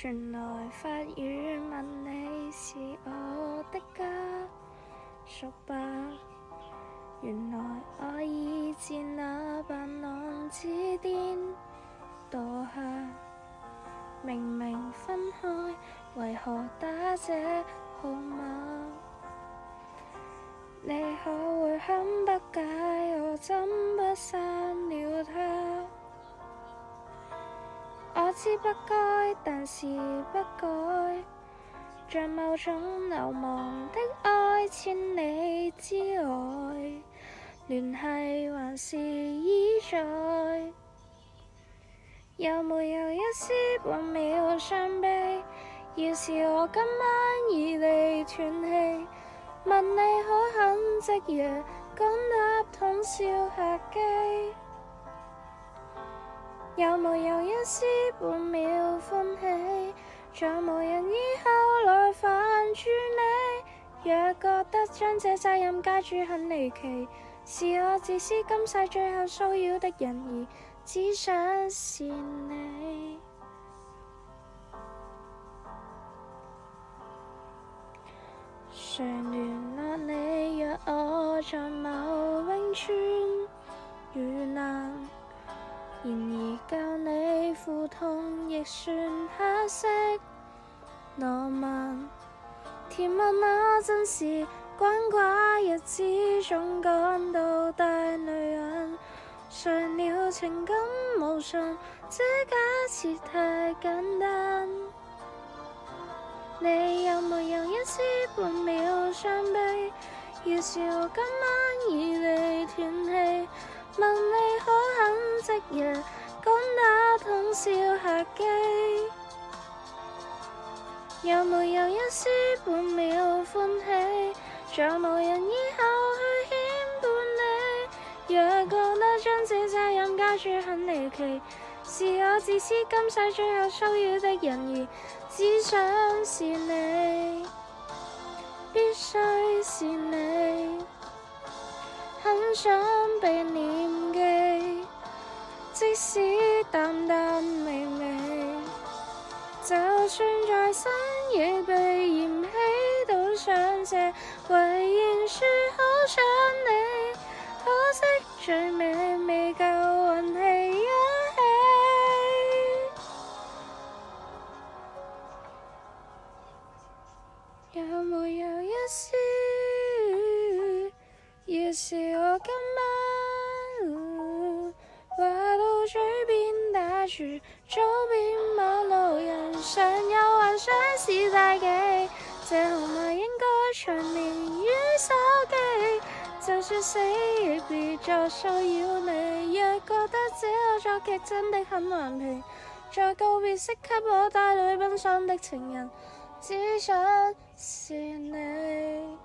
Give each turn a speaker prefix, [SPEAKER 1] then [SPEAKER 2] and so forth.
[SPEAKER 1] 傳來法語問你是我的家屬吧？原來我已自那伴郎之巔墮下，明明分開，為何打這號碼？你可會很不解，我怎不刪了他？我知不該，但是不改，像某種流亡的愛，千里之外，聯繫還是依在。有沒有一絲半秒傷悲？要是我今晚已離斷氣，問你可肯即夜趕搭通宵客機？有沒有一絲半秒歡喜？再無人以後來煩住你。若覺得將這責任加諸很離奇，是我自私今世最後騷擾的人兒，只想是你。誰聯絡你？若我在某永村遇難，然而教你苦痛亦算黑色浪漫。甜蜜那陣時，關寡日子總感到帶淚眼，誰料情感無常，這假設太簡單。你有沒有一絲半秒傷悲？要是我今晚已離斷氣，問你可肯即夜趕搭通宵客機？有沒有一絲半秒歡喜？再無人以後去牽絆你。若覺得將這責任加諸很離奇，是我自私今世最後騷擾的人兒，只想是你，必須是你，很想被念記，即使淡淡微微，就算在深夜被嫌棄都想借，唯然說好想你，可惜最尾未夠運氣一起。有沒有一絲？要是我今晚話到嘴邊打住周邊陌路人，常有幻想是大忌，這號碼應該長眠於手機。就算死亦別再騷擾你。若覺得這個作劇真的很頑皮，在告別式給我帶淚奔喪的情人，只想是你。